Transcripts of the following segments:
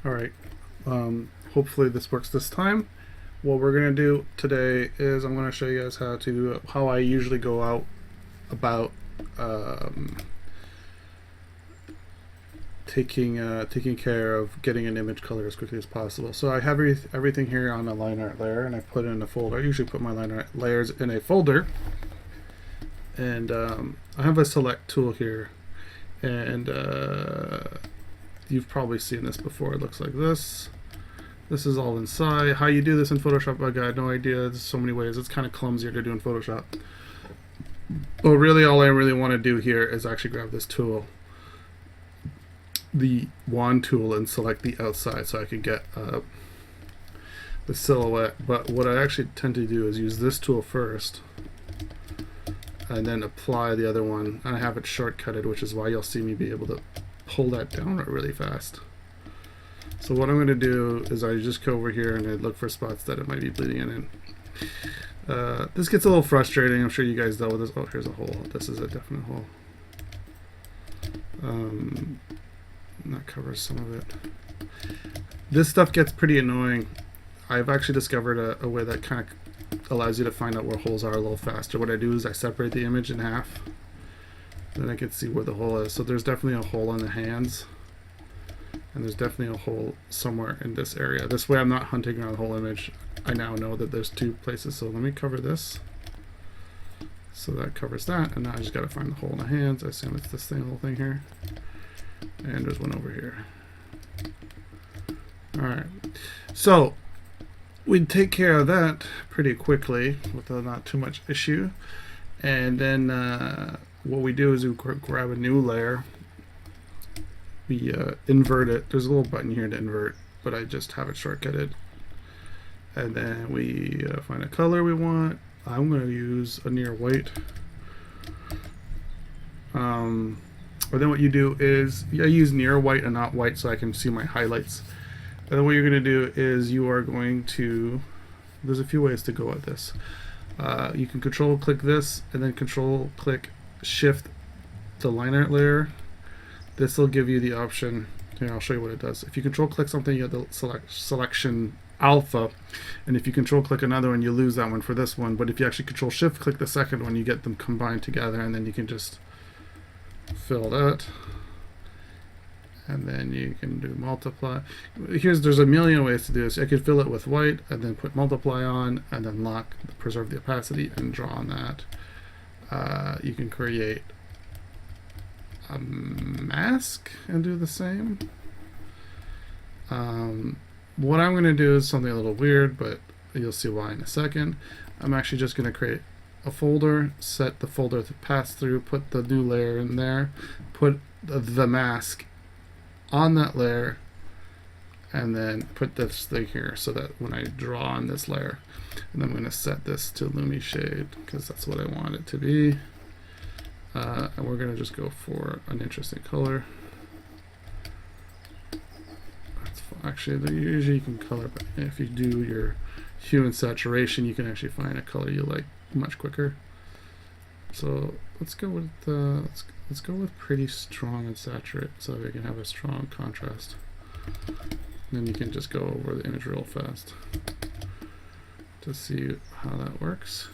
All right. Hopefully this works this time. What we're gonna do today is I'm gonna show you guys how I usually go out about um, taking care of getting an image color as quickly as possible. So I have everything here on a line art layer, and I put it in a folder. I usually put my line art layers in a folder, and I have a select tool here, and you've probably seen this before. It looks like this. This is all inside. How you do this in Photoshop, I got no idea. There's so many ways. It's kind of clumsier to do in Photoshop. But really, all I really want to do here is actually grab this tool, the wand tool, and select the outside so I can get the silhouette. But what I actually tend to do is use this tool first and then apply the other one. And I have it shortcutted, which is why you'll see me be able to pull that down really fast. So what I'm going to do is I just go over here and I look for spots that it might be bleeding in. This gets a little frustrating. I'm sure you guys dealt with this. Oh, here's a hole. This is a definite hole. That covers some of it. This stuff gets pretty annoying. I've actually discovered a way that kind of allows you to find out where holes are a little faster. What I do is I separate the image in half. Then I can see where the hole is. So there's definitely a hole in the hands. And there's definitely a hole somewhere in this area. This way I'm not hunting around the whole image. I now know that there's two places. So let me cover this. So that covers that. And now I just got to find the hole in the hands. I assume it's this little thing here. And there's one over here. Alright. So we'd take care of that pretty quickly with not too much issue. And then what we do is we grab a new layer. We invert it. There's a little button here to invert, but I just have it shortcutted. And then we find a color we want. I'm going to use a near white. Or then what you do is I use near white and not white so I can see my highlights. And then what you're going to do is you are going to, there's a few ways to go at this. You can control click this and then control click shift the line art layer. This will give you the option. Here, I'll show you what it does. If you control click something, you have the selection alpha, and if you control click another one, you lose that one for this one. But if you actually control shift click the second one, you get them combined together, and then you can just fill that. And then you can do multiply. There's a million ways to do this. I could fill it with white and then put multiply on and then lock, preserve the opacity and draw on that. You can create a mask and do the same. What I'm going to do is something a little weird, but you'll see why in a second. I'm actually just going to create a folder, set the folder to pass through, put the new layer in there, put the mask on that layer, and then put this thing here so that when I draw on this layer, and I'm going to set this to Lumy shade because that's what I want it to be. And we're going to just go for an interesting color. Actually, usually you can color, but if you do your hue and saturation, you can actually find a color you like much quicker. So let's go with let's go with pretty strong and saturate, so we can have a strong contrast. And then you can just go over the image real fast to see how that works.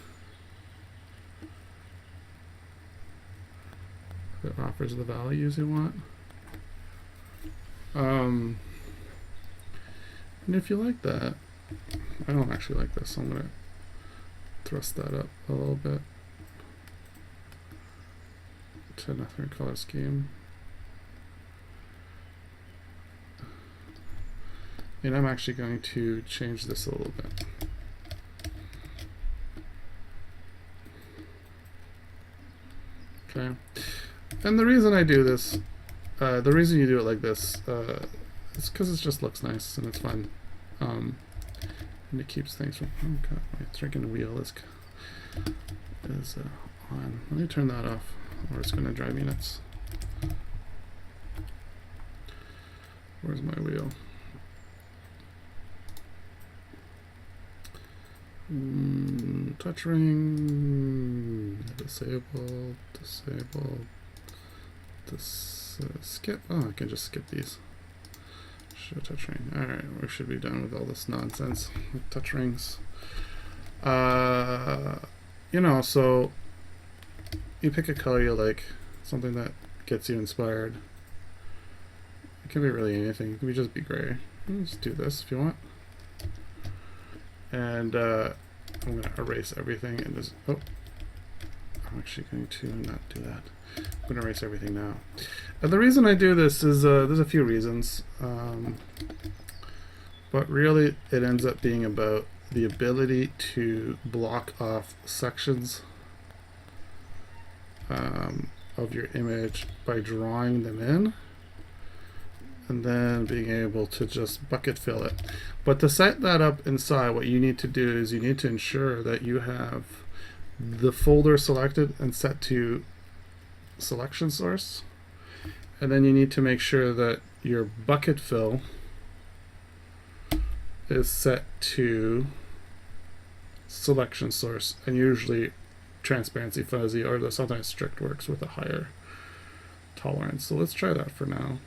If it offers the values you want. And if you like that, I don't actually like this, so I'm gonna thrust that up a little bit to a different color scheme. And I'm actually going to change this a little bit. Okay. And the reason I do this, the reason you do it like this, is because it just looks nice and it's fun. And it keeps things from, oh god, my freaking wheel is on. Let me turn that off or it's going to drive me nuts. Where's my wheel? Touch ring, disabled, skip. Oh, I can just skip these. Show touch ring. Alright, we should be done with all this nonsense with touch rings. You know, so you pick a color you like, something that gets you inspired. It can be really anything. It can just be gray. Let's do this if you want. And I'm going to erase everything and just, oh, I'm actually going to not do that. I'm going to erase everything now. And the reason I do this is there's a few reasons, but really it ends up being about the ability to block off sections of your image by drawing them in, and then being able to just bucket fill it. But to set that up inside, what you need to do is you need to ensure that you have the folder selected and set to selection source, and then you need to make sure that your bucket fill is set to selection source, and usually transparency fuzzy, or sometimes strict works with a higher tolerance. So let's try that for now.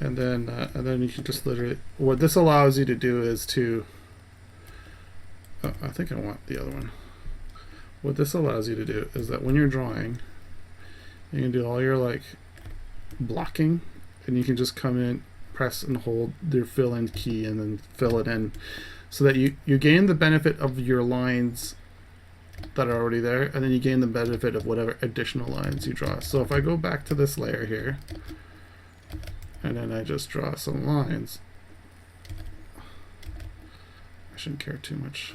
And then you can just literally, what this allows you to do is to, I think I want the other one. What this allows you to do is that when you're drawing, you can do all your like blocking, and you can just come in, press and hold your fill in key, and then fill it in, so that you gain the benefit of your lines that are already there, and then you gain the benefit of whatever additional lines you draw. So if I go back to this layer here, and then I just draw some lines, I shouldn't care too much.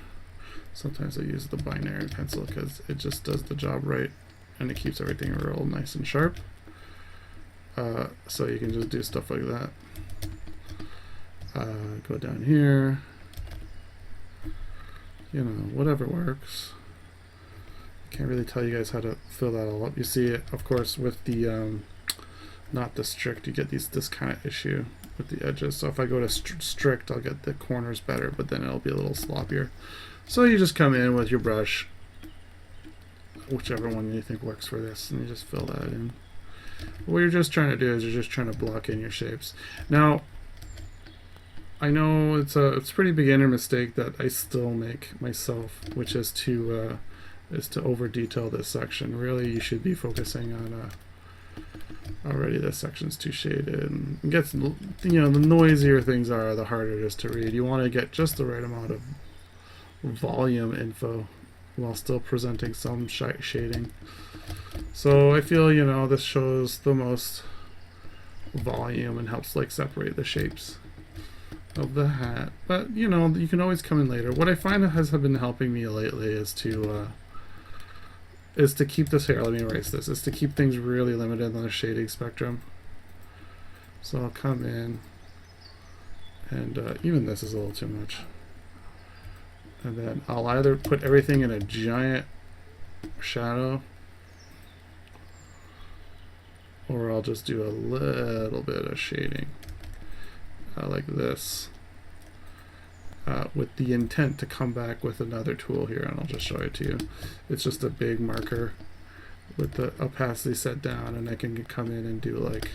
Sometimes I use the binary pencil because it just does the job right, and it keeps everything real nice and sharp. So you can just do stuff like that. Go down here, you know, whatever works. Can't really tell you guys how to fill that all up. You see it, of course, with the not the strict, you get this kind of issue with the edges. So if I go to strict, I'll get the corners better, but then it'll be a little sloppier. So you just come in with your brush, whichever one you think works for this, and you just fill that in. What you're just trying to do is you're just trying to block in your shapes. Now, I know it's a pretty beginner mistake that I still make myself, which is to over detail this section. Really, you should be focusing on already this section's too shaded, and it gets, you know, the noisier things are, the harder it is to read. You want to get just the right amount of volume info while still presenting some shading. So I feel, you know, this shows the most volume and helps like separate the shapes of the hat. But you know, you can always come in later. What I find that has been helping me lately is to keep this here. Let me erase this. Is to keep things really limited on the shading spectrum. So I'll come in, and even this is a little too much. And then I'll either put everything in a giant shadow, or I'll just do a little bit of shading like this, with the intent to come back with another tool here, and I'll just show it to you. It's just a big marker with the opacity set down, and I can come in and do like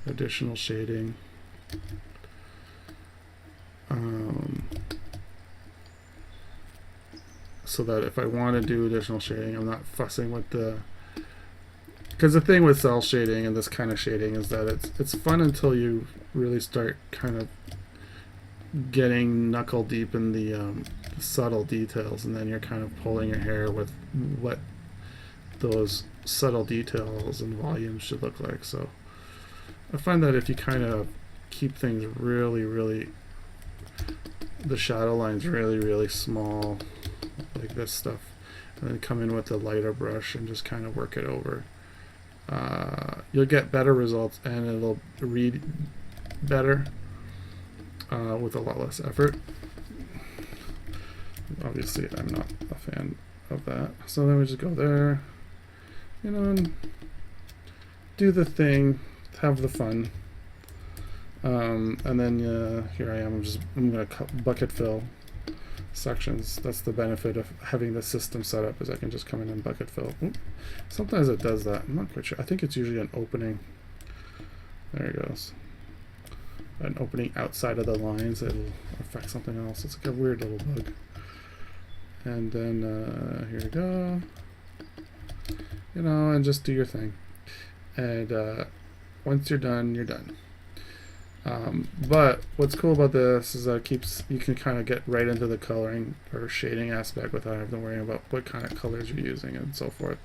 additional shading. So that if I want to do additional shading, I'm not fussing with the, because the thing with cell shading and this kind of shading is that it's fun until you really start kind of getting knuckle deep in the subtle details, and then you're kind of pulling your hair with what those subtle details and volumes should look like. So I find that if you kind of keep things really, the shadow lines really small, like this stuff, and then come in with a lighter brush and just kind of work it over, you'll get better results, and it'll read better with a lot less effort. Obviously I'm not a fan of that, so then we just go there, you know, and do the thing, have the fun, and then here I am, I'm gonna bucket fill sections. That's the benefit of having the system set up, is I can just come in and bucket fill. Oop. Sometimes it does that, I'm not quite sure. I think it's usually an opening. There it goes. an opening outside of the lines, it'll affect something else. It's like a weird little bug. And then here we go. You know, and just do your thing. And once you're done, you're done. But what's cool about this is that you can kind of get right into the coloring or shading aspect without having to worry about what kind of colors you're using and so forth,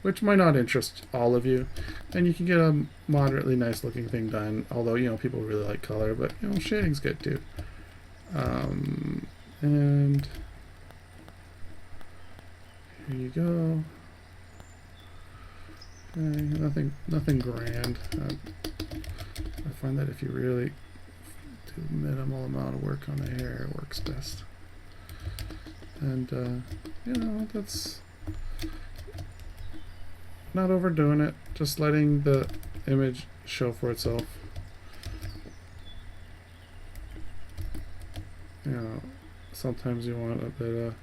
which might not interest all of you. And you can get a moderately nice looking thing done, although, you know, people really like color, but, you know, shading's good too. And here you go. Okay, nothing grand. I find that if you really do minimal amount of work on the hair, it works best. And you know, that's not overdoing it, just letting the image show for itself. You know, sometimes you want a bit of,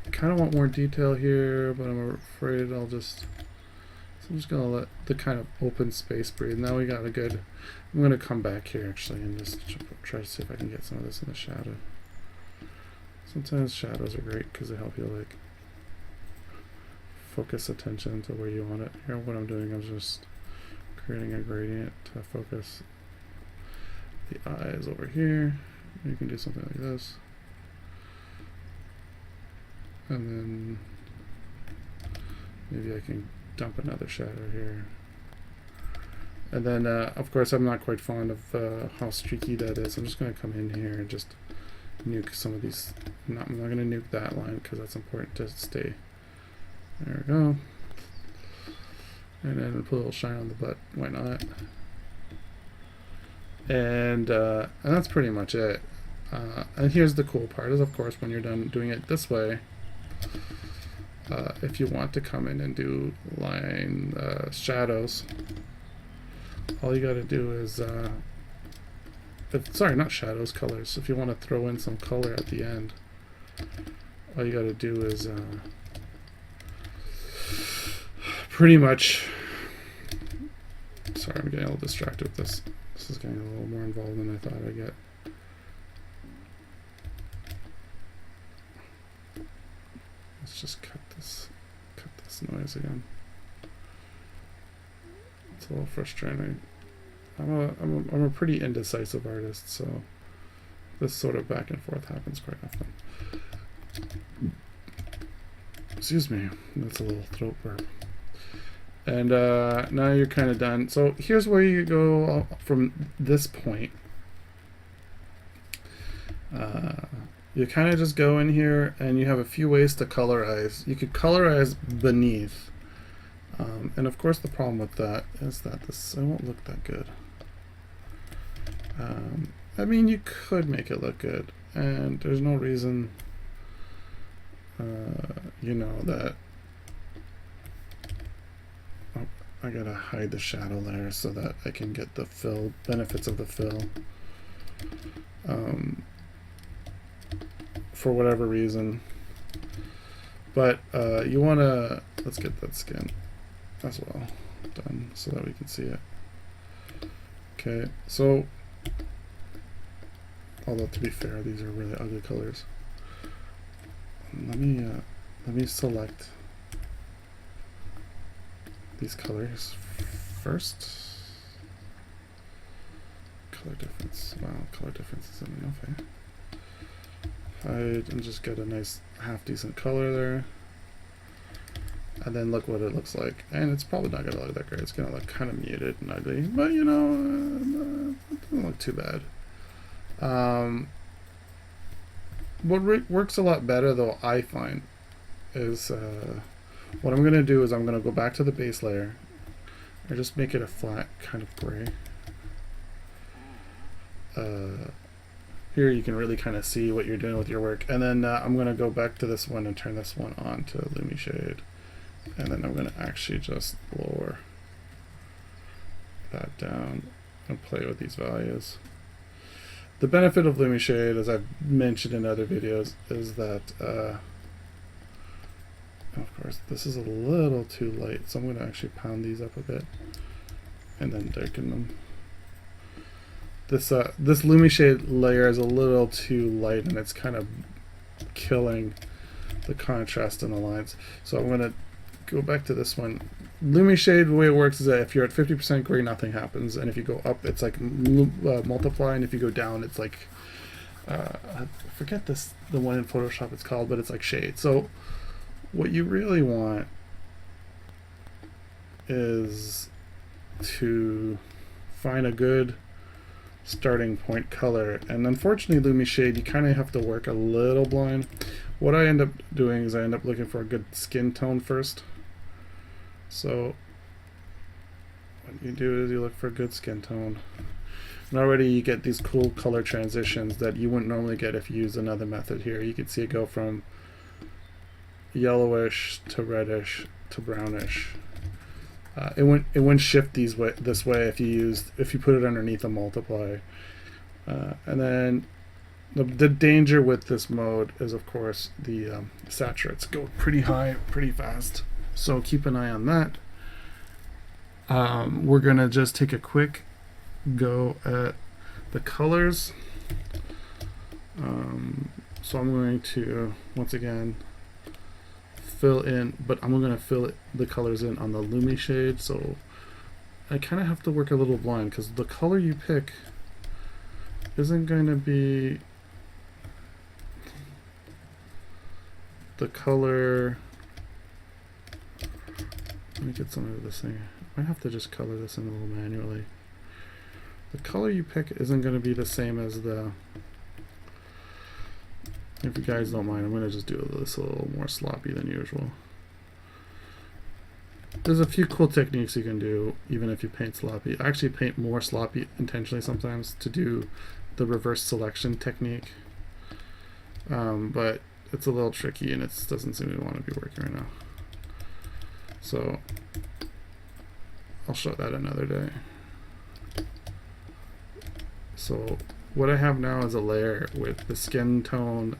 I kind of want more detail here, but I'm afraid so I'm just gonna let the kind of open space breathe. Now we got a good, I'm gonna come back here actually and just try to see if I can get some of this in the shadow. Sometimes shadows are great because they help you like focus attention to where you want it. Here what I'm doing is just creating a gradient to focus the eyes over here. You can do something like this. And then maybe I can dump another shadow here. And then of course I'm not quite fond of how streaky that is. I'm just going to come in here and just nuke some of these. I'm not going to nuke that line because that's important to stay. There we go. And then put a little shine on the butt. Why not? And that's pretty much it. And here's the cool part is, of course, when you're done doing it this way, if you want to come in and do line shadows, all you got to do is sorry, not shadows, colors. If you want to throw in some color at the end, all you got to do is pretty much, sorry, I'm getting a little distracted with this. This is getting a little more involved than I thought I'd get. Let's just cut this noise again. It's a little frustrating. I'm a pretty indecisive artist, so this sort of back and forth happens quite often. Excuse me, that's a little throat burp. And now you're kind of done. So here's where you go from this point. You kind of just go in here and you have a few ways to colorize. You could colorize beneath. And of course the problem with that is that this won't look that good. I mean, you could make it look good, and there's no reason, you know, that I gotta hide the shadow there so that I can get the fill, benefits of the fill. For whatever reason. But you wanna, let's get that skin as well done so that we can see it. Okay, so, although to be fair, these are really ugly colors. Let me select these colors first. Color difference. Wow, color difference isn't enough, eh? Hide and just get a nice half decent color there. And then look what it looks like. And it's probably not gonna look that great. It's gonna look kind of muted and ugly, but you know, it doesn't look too bad. What works a lot better though, I find, is what I'm gonna do is I'm gonna go back to the base layer and just make it a flat kind of gray. Here you can really kind of see what you're doing with your work. And then I'm gonna go back to this one and turn this one on to Lumy Shade. And then I'm gonna actually just lower that down and play with these values. The benefit of Lumy Shade, as I've mentioned in other videos, is that, of course, this is a little too light, so I'm going to actually pound these up a bit and then darken them. this Lumy shade layer is a little too light, and it's kind of killing the contrast in the lines. So I'm gonna go back to this one. Lumy shade, the way it works is that if you're at 50% gray, nothing happens, and if you go up, it's like multiply, and if you go down, it's like I forget the one in Photoshop it's called, but it's like shade. So what you really want is to find a good starting point color, and unfortunately Lumy shade, you kind of have to work a little blind. What I end up doing is I end up looking for a good skin tone first. So what you do is you look for a good skin tone, and already you get these cool color transitions that you wouldn't normally get if you use another method. Here you can see it go from yellowish to reddish to brownish. It wouldn't shift this way if you put it underneath a multiply. And then the danger with this mode is, of course, the saturates go pretty high pretty fast, so keep an eye on that. We're gonna just take a quick go at the colors. So I'm going to once again fill in, but I'm going to fill the colors in on the Lumy shade, so I kind of have to work a little blind because the color you pick isn't going to be the color. Let me get some of this thing. I might have to just color this in a little manually. The color you pick isn't going to be the same as the. If you guys don't mind, I'm going to just do this a little more sloppy than usual. There's a few cool techniques you can do even if you paint sloppy. I actually paint more sloppy intentionally sometimes to do the reverse selection technique. But it's a little tricky and it doesn't seem to want to be working right now. So I'll show that another day. So what I have now is a layer with the skin tone,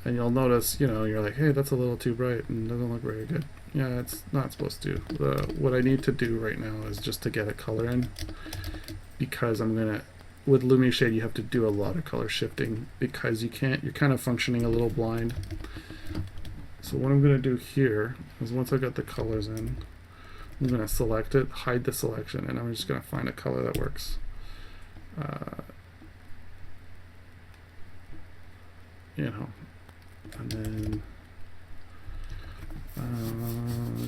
and you'll notice, you're like, hey, that's a little too bright and doesn't look very good. Yeah, it's not supposed to. What I need to do right now is just to get a color in, because with Lumy shade you have to do a lot of color shifting because you're kind of functioning a little blind. So what I'm going to do here is once I got the colors in, I'm going to select it, hide the selection, and I'm just going to find a color that works. And then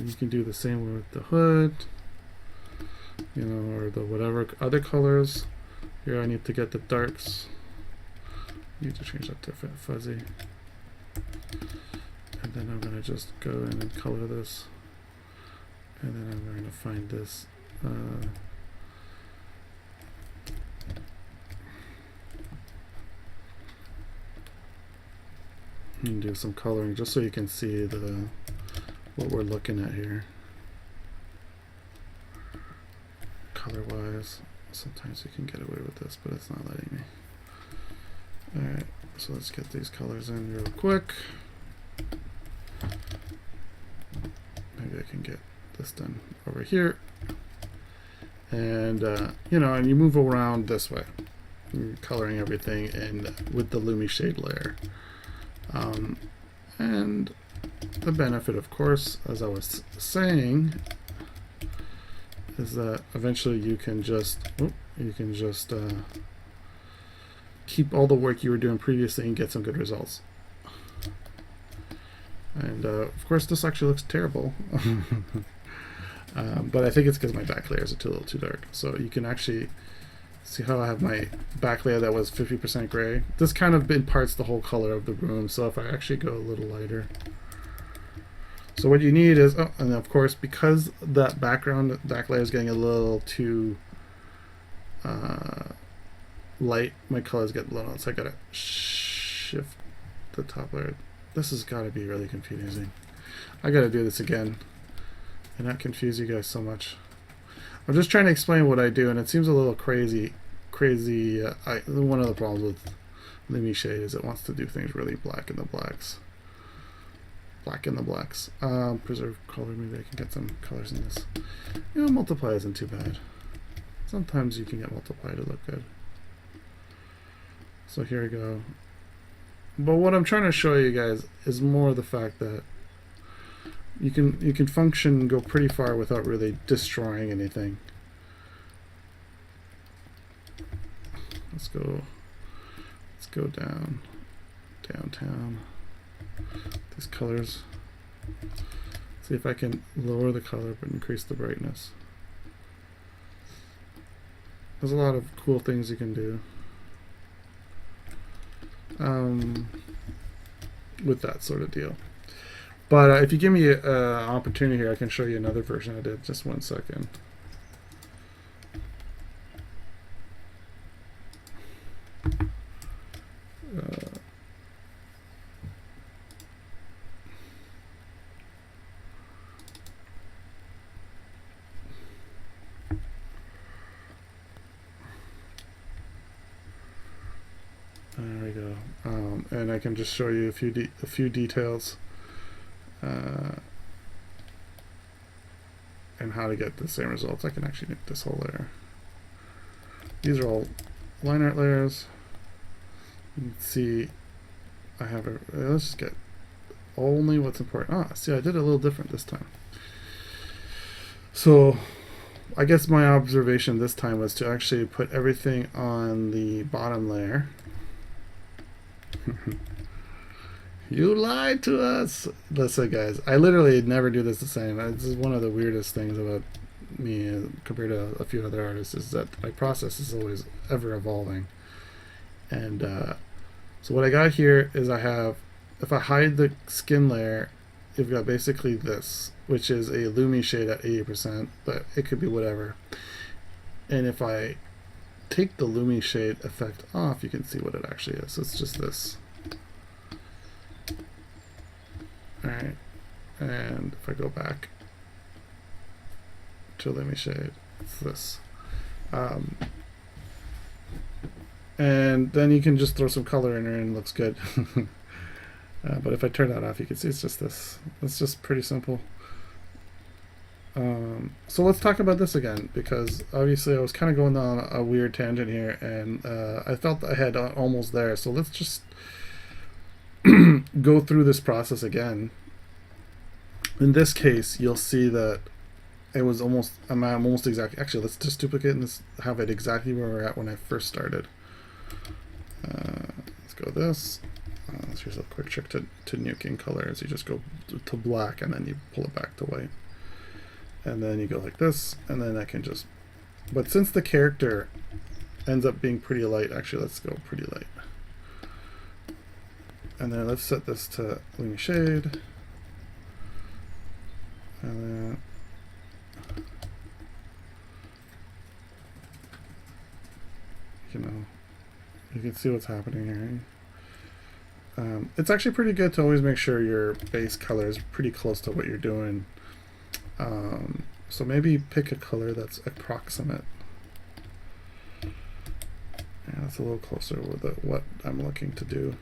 you can do the same with the hood, or the whatever other colors. Here I need to get the darks. I need to change that to fuzzy. And then I'm going to just go in and color this. And then I'm going to find this. And do some coloring just so you can see what we're looking at here. Color wise, sometimes you can get away with this, but it's not letting me. Alright, so let's get these colors in real quick. Maybe I can get this done over here. And and you move around this way. You're coloring everything and with the Lumy shade layer. And the benefit, of course, as I was saying, is that eventually you can just keep all the work you were doing previously and get some good results. And of course, this actually looks terrible, but I think it's because my back layers are a little too dark. So you can actually see how I have my back layer that was 50% gray. This kind of imparts the whole color of the room. So if I actually go a little lighter. So what you need is, and of course, because that back layer is getting a little too light, my colors get blown out. So I gotta shift the top layer. This has got to be really confusing. I gotta do this again and not confuse you guys so much. I'm just trying to explain what I do, and it seems a little crazy. One of the problems with Lumy shade is it wants to do things really black in the blacks. Preserve color. Maybe I can get some colors in this. Multiply isn't too bad. Sometimes you can get multiply to look good. So here we go. But what I'm trying to show you guys is more the fact that you can function and go pretty far without really destroying anything. Let's go downtown. These colors. See if I can lower the color but increase the brightness. There's a lot of cool things you can do with that sort of deal. But if you give me an opportunity here, I can show you another version I did. Just one second. There we go. And I can just show you a few details and how to get the same results. I can actually make this whole layer. These are all line art layers. You can see I have a, let's just get only what's important. See, I did it a little different this time. So I guess my observation this time was to actually put everything on the bottom layer. You lied to us. Listen, guys, I literally never do this the same. This is one of the weirdest things about me compared to a few other artists, is that my process is always ever evolving. And so what I got here is I have, if I hide the skin layer, you've got basically this, which is a Lumy shade at 80%, but it could be whatever. And if I take the Lumy shade effect off, you can see what it actually is. So it's just this. Alright, and if I go back to Lumy shade, it's this. And then you can just throw some color in there and it looks good. But if I turn that off, you can see it's just this. It's just pretty simple. So let's talk about this again, because obviously I was kind of going on a weird tangent here, and I felt I had almost there. So let's just go through this process again. In this case, you'll see that it was almost exactly. Actually, let's just duplicate and have it exactly where we're at when I first started. Let's go this. Here's a quick trick to nuking colors. You just go to black and then you pull it back to white. And then you go like this, and then I can just, but since the character ends up being pretty light, actually let's go pretty light. And then let's set this to Lumy shade. And then you can see what's happening here. It's actually pretty good to always make sure your base color is pretty close to what you're doing. So maybe pick a color that's approximate. Yeah, that's a little closer with what I'm looking to do.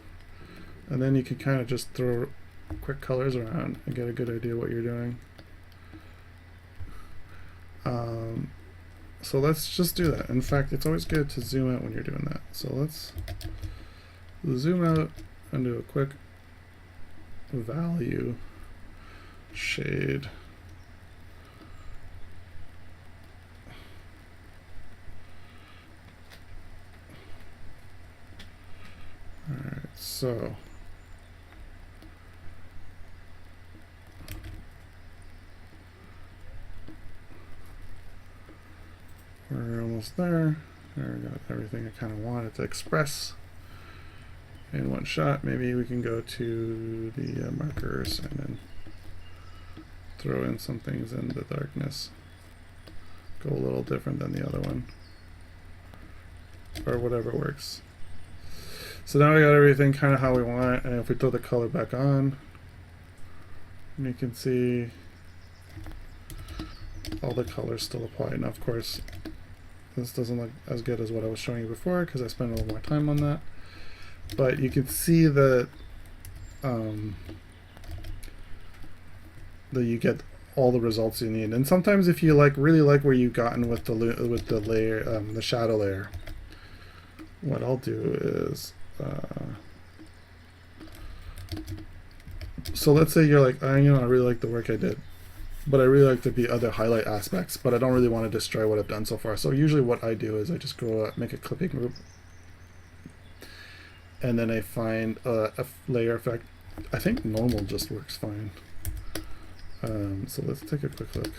And then you can kind of just throw quick colors around and get a good idea what you're doing. So let's just do that. In fact, it's always good to zoom out when you're doing that. So let's zoom out and do a quick value shade. Alright, so we're almost there. There we got everything I kind of wanted to express in one shot. Maybe we can go to the markers and then throw in some things in the darkness. Go a little different than the other one, or whatever works. So now we got everything kind of how we want it, and if we throw the color back on, you can see all the colors still apply. Now, of course, this doesn't look as good as what I was showing you before because I spent a little more time on that. But you can see that that you get all the results you need. And sometimes if you like really like where you've gotten with the layer, the shadow layer, what I'll do is so let's say you're like, I really like the work I did, but I really like the other highlight aspects, but I don't really want to destroy what I've done so far. So usually what I do is I just go make a clipping group, and then I find a layer effect. I think normal just works fine. So let's take a quick look.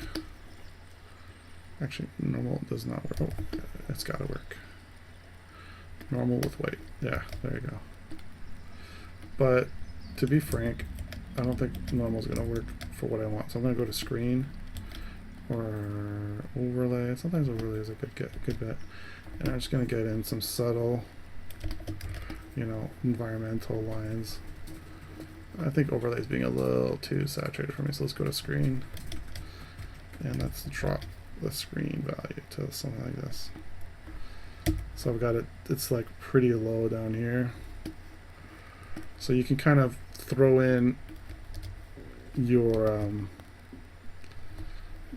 Actually, normal does not work. Oh, it's got to work. Normal with white. Yeah, there you go. But to be frank, I don't think normal is going to work for what I want. So I'm going to go to screen or overlay. Sometimes overlay is a good bet. And I'm just going to get in some subtle, environmental lines. I think overlay is being a little too saturated for me. So let's go to screen. And let's drop the screen value to something like this. So I've got it, it's like pretty low down here. So you can kind of throw in your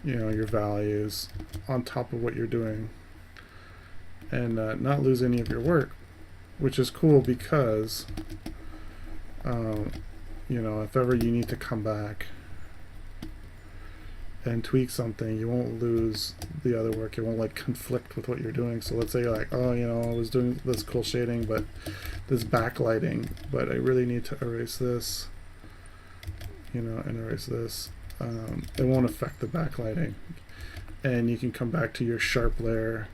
your values on top of what you're doing and not lose any of your work, which is cool because if ever you need to come back and tweak something, you won't lose the other work. It won't like conflict with what you're doing. So let's say you're like, oh, I was doing this cool shading, but this backlighting, but I really need to erase this, and erase this. It won't affect the backlighting. And you can come back to your sharp layer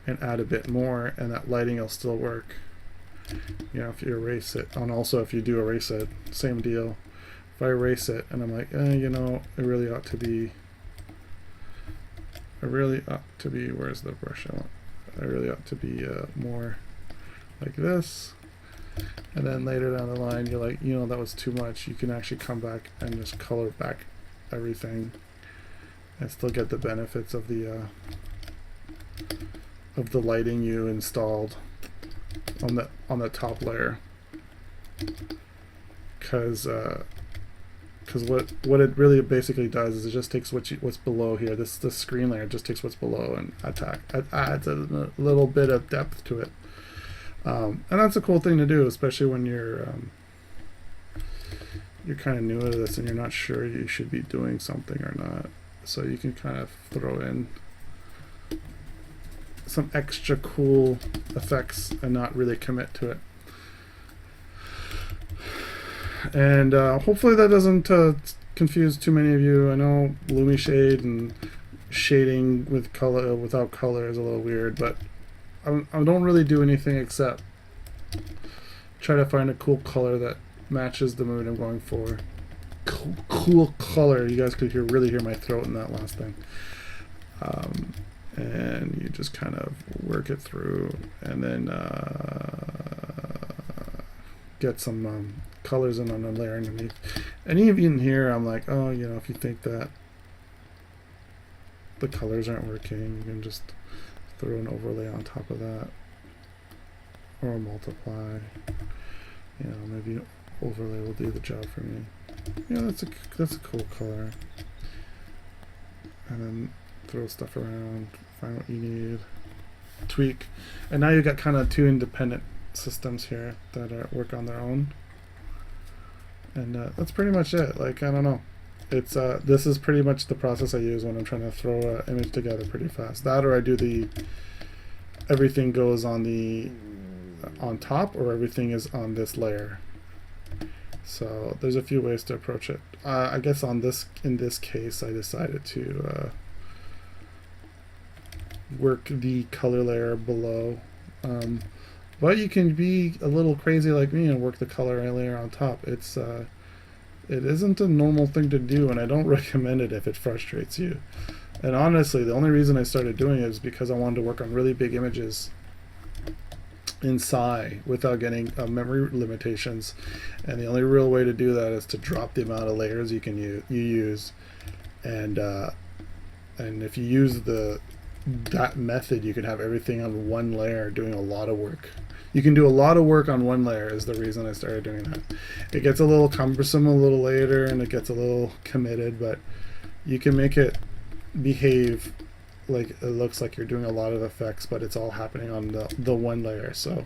and add a bit more, and that lighting will still work. If you erase it, and also if you do erase it, same deal. If I erase it and I'm like, it really ought to be, where's the brush I want? I really ought to be more like this. And then later down the line, you're like, that was too much. You can actually come back and just color back everything and still get the benefits of the lighting you installed on the top layer, because what it really basically does is it just takes what's below here. This screen layer just takes what's below and adds a little bit of depth to it, and that's a cool thing to do, especially when you're kind of new to this and you're not sure you should be doing something or not. So you can kind of throw in some extra cool effects and not really commit to it. And hopefully that doesn't confuse too many of you. I know Lumy shade and shading with color without color is a little weird, but I don't really do anything except try to find a cool color that matches the mood I'm going for. Cool color. You guys could really hear my throat in that last thing. And you just kind of work it through, and then get some colors in on a layer underneath. And even here, I'm like, oh, if you think that the colors aren't working, you can just throw an overlay on top of that, or multiply. Maybe overlay will do the job for me. That's a cool color. And then throw stuff around, find what you need, tweak, and now you've got kind of two independent systems here that work on their own. And that's pretty much it. Like, I don't know, it's this is pretty much the process I use when I'm trying to throw an image together pretty fast. That, or I do everything goes on top, or everything is on this layer. So there's a few ways to approach it. I guess in this case I decided to work the color layer below, but you can be a little crazy like me and work the color layer on top. It isn't a normal thing to do, and I don't recommend it if it frustrates you. And honestly, the only reason I started doing it is because I wanted to work on really big images in Psy without getting memory limitations, and the only real way to do that is to drop the amount of layers you use, and if you use that method, you can have everything on one layer doing a lot of work. You can do a lot of work on one layer is the reason I started doing that. It gets a little cumbersome a little later, and it gets a little committed, but you can make it behave like it looks like you're doing a lot of effects, but it's all happening on the one layer. So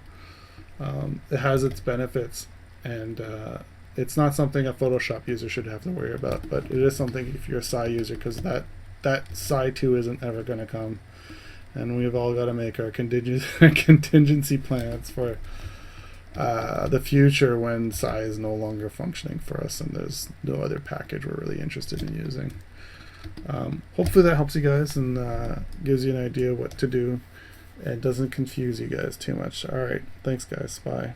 it has its benefits, and it's not something a Photoshop user should have to worry about, but it is something if you're a Psy user, because that Psy 2 isn't ever going to come, and we've all got to make our contingency plans for the future when Psy is no longer functioning for us and there's no other package we're really interested in using. Hopefully that helps you guys and gives you an idea what to do and doesn't confuse you guys too much. All right, thanks guys, bye.